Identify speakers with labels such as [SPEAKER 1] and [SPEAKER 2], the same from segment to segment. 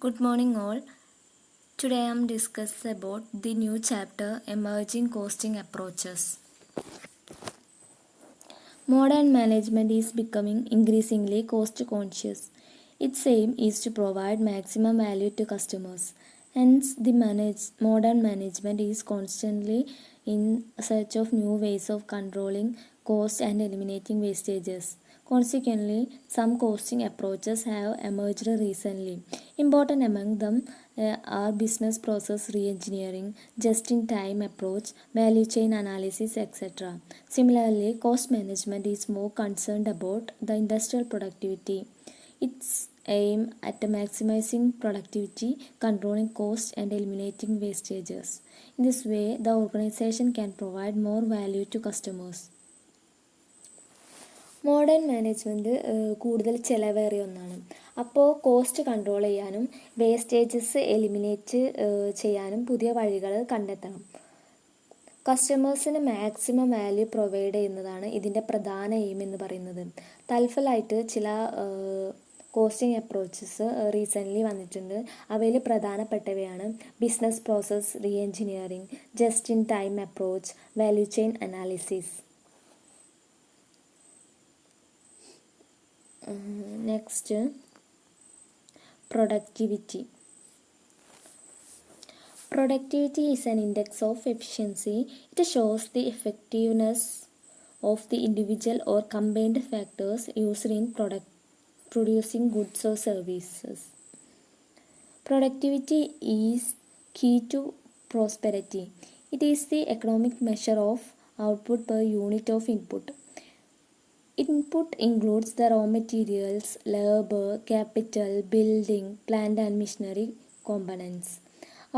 [SPEAKER 1] Good morning all. Today I am discussing about the new chapter Emerging Costing Approaches. Modern management is becoming increasingly cost conscious. Its aim is to provide maximum value to customers. Hence, the modern management is constantly in search of new ways of controlling cost and eliminating wastages. Consequently, some costing approaches have emerged recently. Important among them are business process reengineering, just-in-time approach, value chain analysis, etc. Similarly, cost management is more concerned about the industrial productivity. Its aim at maximizing productivity, controlling costs, and eliminating wastages. In this way, the organization can provide more value to customers. Modern management കൂടുതൽ ചിലവേറിയ ഒന്നാണ്. അപ്പോൾ cost control ചെയ്യാനും wastages eliminate ചെയ്യാനും പുതിയ വഴികൾ കണ്ടെത്തണം. കസ്റ്റമേഴ്സിന് maximum value provide ചെയ്യുന്നതാണ് ഇതിൻ്റെ പ്രധാന എയിം എന്ന് പറയുന്നത്. തൽഫലമായിട്ട് ചില കോസ്റ്റിംഗ് അപ്രോച്ചസ് റീസെൻ്റ്ലി വന്നിട്ടുണ്ട്. അവയിൽ പ്രധാനപ്പെട്ടവയാണ് business process reengineering, just in time approach, value chain analysis. Next, productivity. Productivity is an index of efficiency. It shows the effectiveness of the individual or combined factors used in producing goods or services. Productivity is key to prosperity. It is the economic measure of output per unit of input. Input includes the raw materials, labor, capital, building, plant and machinery components.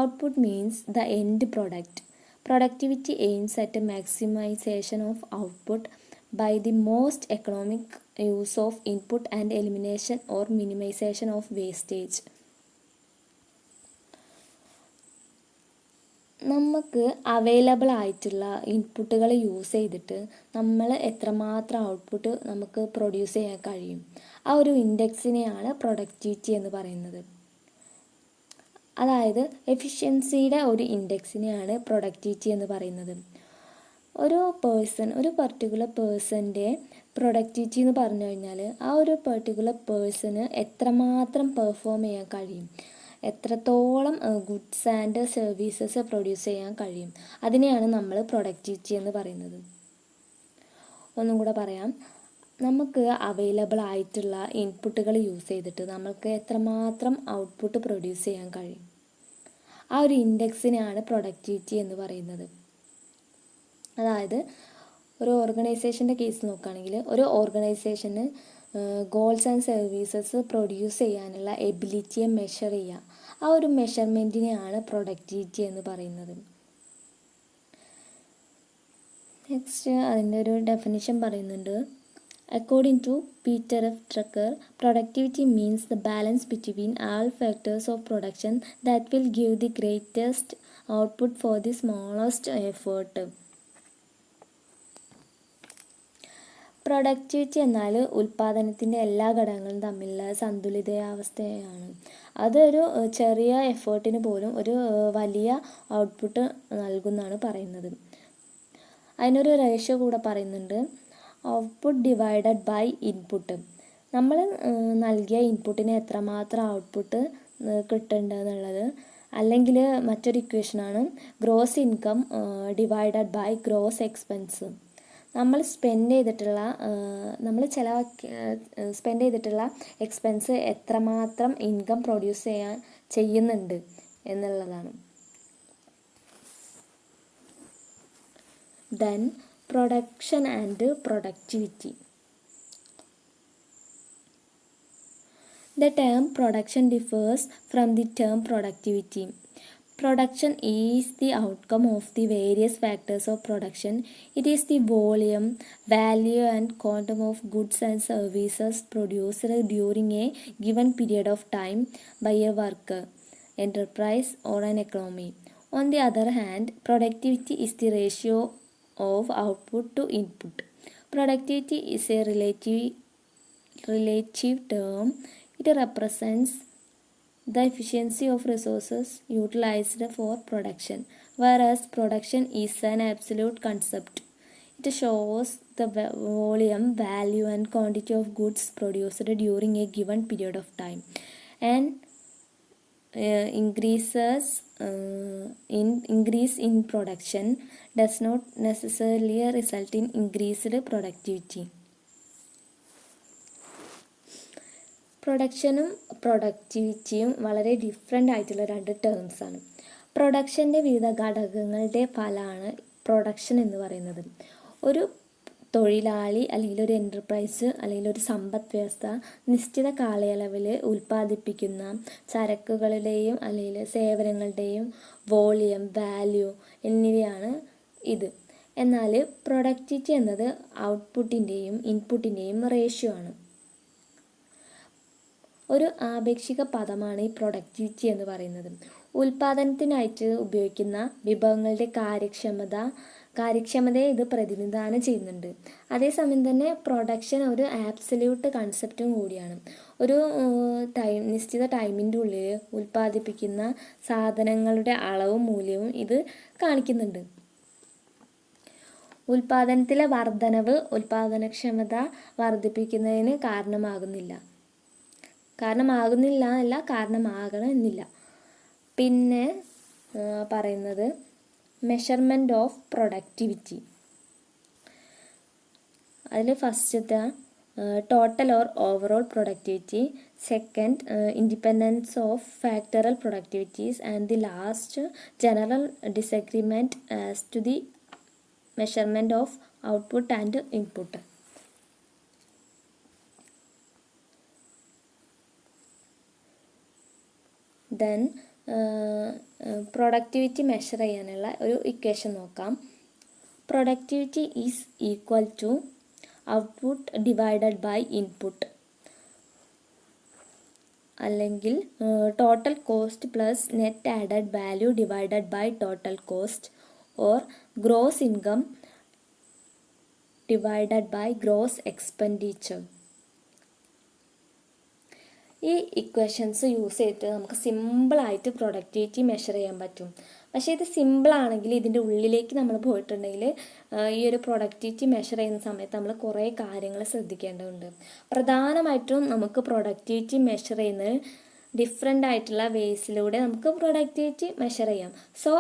[SPEAKER 1] Output means the end product. Productivity aims at a maximization of output by the most economic use of input and elimination or minimization of wastage. നമുക്ക് available ആയിട്ടുള്ള ഇൻപുട്ടുകൾ use ചെയ്തിട്ട് നമ്മൾ എത്രമാത്രം output നമുക്ക് produce ചെയ്യാൻ കഴിയും, ആ ഒരു ഇൻഡെക്സിനെയാണ് പ്രൊഡക്ടിവിറ്റി എന്ന് പറയുന്നത്. അതായത് എഫിഷ്യൻസിയുടെ ഒരു ഇൻഡെക്സിനെയാണ് പ്രൊഡക്ടിവിറ്റി എന്ന് പറയുന്നത്. ഒരു പർട്ടിക്കുലർ പേഴ്സൻ്റെ പ്രൊഡക്ടിവിറ്റി എന്ന് പറഞ്ഞു കഴിഞ്ഞാൽ ആ ഒരു പർട്ടിക്കുലർ പേഴ്സണ് എത്രമാത്രം പെർഫോം ചെയ്യാൻ കഴിയും, എത്രത്തോളം ഗുഡ്സ് ആൻഡ് സർവീസസ് പ്രൊഡ്യൂസ് ചെയ്യാൻ കഴിയും, അതിനെയാണ് നമ്മൾ പ്രൊഡക്ടിവിറ്റി എന്ന് പറയുന്നത്. ഒന്നും കൂടെ പറയാം, നമുക്ക് അവൈലബിൾ ആയിട്ടുള്ള ഇൻപുട്ടുകൾ യൂസ് ചെയ്തിട്ട് നമുക്ക് എത്രമാത്രം ഔട്ട്പുട്ട് പ്രൊഡ്യൂസ് ചെയ്യാൻ കഴിയും, ആ ഒരു ഇൻഡെക്സിനെയാണ് പ്രൊഡക്ടിവിറ്റി എന്ന് പറയുന്നത്. അതായത് ഒരു ഓർഗനൈസേഷൻ്റെ കേസ് നോക്കുകയാണെങ്കിൽ ഒരു ഓർഗനൈസേഷന് ഗോൾസ് ആൻഡ് സർവീസസ് പ്രൊഡ്യൂസ് ചെയ്യാനുള്ള എബിലിറ്റിയെ മെഷർ ചെയ്യുക, ആ ഒരു മെഷർമെൻറ്റിനെയാണ് പ്രൊഡക്ടിവിറ്റി എന്ന് പറയുന്നത്. നെക്സ്റ്റ് അതിൻ്റെ ഒരു ഡെഫിനിഷൻ പറയുന്നുണ്ട്. According to Peter F. Drucker, productivity means the balance between all factors of production that will give the greatest output for the smallest effort. Productivity എന്നാൽ ഉൽപ്പാദനത്തിൻ്റെ എല്ലാ ഘടകങ്ങളും തമ്മിലുള്ള സന്തുലിതാവസ്ഥയാണ്. അതൊരു ചെറിയ എഫേർട്ടിന് പോലും ഒരു വലിയ ഔട്ട്പുട്ട് നൽകുമെന്നാണ് പറയുന്നത്. അതിനൊരു റേഷ്യോ കൂടെ പറയുന്നുണ്ട്, ഔട്ട്പുട്ട് ഡിവൈഡഡ് ബൈ ഇൻപുട്ട്. നമ്മൾ നൽകിയ ഇൻപുട്ടിന് എത്രമാത്രം ഔട്ട്പുട്ട് കിട്ടുന്നുണ്ടെന്നുള്ളത്. അല്ലെങ്കിൽ മറ്റൊരു ഇക്വേഷനാണ് gross income divided by gross expense. നമ്മൾ സ്പെൻഡ് ചെയ്തിട്ടുള്ള എക്സ്പെൻസ് എത്രമാത്രം ഇൻകം പ്രൊഡ്യൂസ് ചെയ്യുന്നുണ്ട് എന്നുള്ളതാണ്. Then production and productivity. The term production differs from the term productivity. Production is the outcome of the various factors of production. It is the volume, value and quantum of goods and services produced during a given period of time by a worker, enterprise or an economy. On the other hand, productivity is the ratio of output to input. Productivity is a relative term. It represents the efficiency of resources utilized for production, whereas production is an absolute concept. It shows the volume, value, and quantity of goods produced during a given period of time, and increase in production does not necessarily result in increased productivity. പ്രൊഡക്ഷനും പ്രൊഡക്ടിവിറ്റിയും വളരെ different ആയിട്ടുള്ള രണ്ട് ടേംസാണ്. പ്രൊഡക്ഷൻ്റെ വിവിധ ഘടകങ്ങളുടെ ഫലമാണ് production എന്ന് പറയുന്നത്. ഒരു തൊഴിലാളി അല്ലെങ്കിൽ ഒരു എൻ്റർപ്രൈസ് അല്ലെങ്കിൽ ഒരു സമ്പദ് വ്യവസ്ഥ നിശ്ചിത കാലയളവിൽ ഉൽപ്പാദിപ്പിക്കുന്ന ചരക്കുകളുടെയും അല്ലെങ്കിൽ സേവനങ്ങളുടെയും വോളിയം, വാല്യൂ എന്നിവയാണ് ഇത്. എന്നാൽ പ്രൊഡക്ടിവിറ്റി എന്നത് ഔട്ട്പുട്ടിൻ്റെയും ഇൻപുട്ടിൻ്റെയും റേഷ്യോ ആണ്. ഒരു ആപേക്ഷിക പദമാണ് ഈ പ്രൊഡക്ടിവിറ്റി എന്ന് പറയുന്നത്. ഉൽപ്പാദനത്തിനായിട്ട് ഉപയോഗിക്കുന്ന വിഭവങ്ങളുടെ കാര്യക്ഷമതയെ ഇത് പ്രതിനിധാനം ചെയ്യുന്നുണ്ട്. അതേസമയം തന്നെ പ്രൊഡക്ഷൻ ഒരു ആബ്സല്യൂട്ട് കൺസെപ്റ്റും കൂടിയാണ്. ഒരു നിശ്ചിത ടൈമിൻ്റെ ഉള്ളിൽ ഉൽപ്പാദിപ്പിക്കുന്ന സാധനങ്ങളുടെ അളവും മൂല്യവും ഇത് കാണിക്കുന്നുണ്ട്. ഉൽപ്പാദനത്തിലെ വർധനവ് ഉൽപ്പാദനക്ഷമത വർദ്ധിപ്പിക്കുന്നതിന് കാരണമാകണമെന്നില്ല. പിന്നെ പറയുന്നത് മെഷർമെൻറ്റ് ഓഫ് പ്രൊഡക്ടിവിറ്റി. അതിൽ ഫസ്റ്റത്തെ total or overall productivity, second independence of factorial productivities, and the last general disagreement as to the measurement of output and input. Then productivity measure ചെയ്യാനുള്ള ഒരു ഇക്വേഷൻ നോക്കാം. Productivity is equal to output divided by input, അല്ലെങ്കിൽ total cost plus net added value divided by total cost, or gross income divided by gross expenditure. ഈ equations use ചെയ്തിട്ട് നമുക്ക് സിമ്പിളായിട്ട് productivity measure ചെയ്യാൻ പറ്റും. പക്ഷേ ഇത് സിമ്പിളാണെങ്കിൽ ഇതിൻ്റെ ഉള്ളിലേക്ക് നമ്മൾ പോയിട്ടുണ്ടെങ്കിൽ ഈ ഒരു പ്രൊഡക്ടിവിറ്റി മെഷർ ചെയ്യുന്ന സമയത്ത് നമ്മൾ കുറേ കാര്യങ്ങൾ ശ്രദ്ധിക്കേണ്ടതുണ്ട്. പ്രധാനമായിട്ടും നമുക്ക് പ്രൊഡക്ടിവിറ്റി മെഷർ ചെയ്യുന്നത് ഡിഫറെൻ്റ് ആയിട്ടുള്ള വേസിലൂടെ നമുക്ക് പ്രൊഡക്ടിവിറ്റി മെഷർ ചെയ്യാം. സോ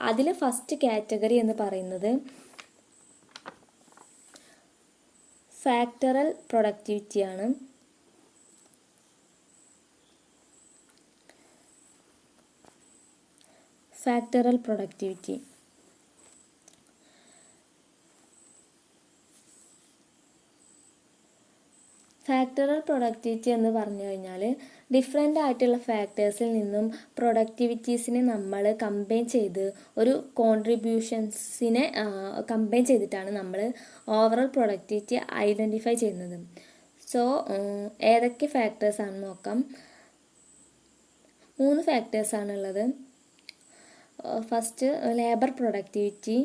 [SPEAKER 1] അതിൽ ഫസ്റ്റ് കാറ്റഗറി എന്ന് പറയുന്നത് ഫാക്ടറൽ പ്രൊഡക്ടിവിറ്റിയാണ്. ഫാക്ടറൽ പ്രൊഡക്ടിവിറ്റി എന്ന് പറഞ്ഞു കഴിഞ്ഞാൽ ഡിഫറെൻ്റ് ആയിട്ടുള്ള ഫാക്ടേഴ്സിൽ നിന്നും പ്രൊഡക്ടിവിറ്റീസിനെ നമ്മൾ കമ്പൈൻ ചെയ്ത് ഒരു കോൺട്രിബ്യൂഷൻസിനെ കമ്പൈൻ ചെയ്തിട്ടാണ് നമ്മൾ ഓവറോൾ പ്രൊഡക്ടിവിറ്റി ഐഡൻറ്റിഫൈ ചെയ്യുന്നത്. സോ ഏതൊക്കെ ഫാക്ടേഴ്സാണെന്ന് നോക്കാം. 3 ഫാക്ടേഴ്സാണുള്ളത്. First labour productivity,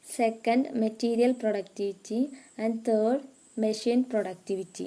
[SPEAKER 1] second material productivity, and third machine productivity.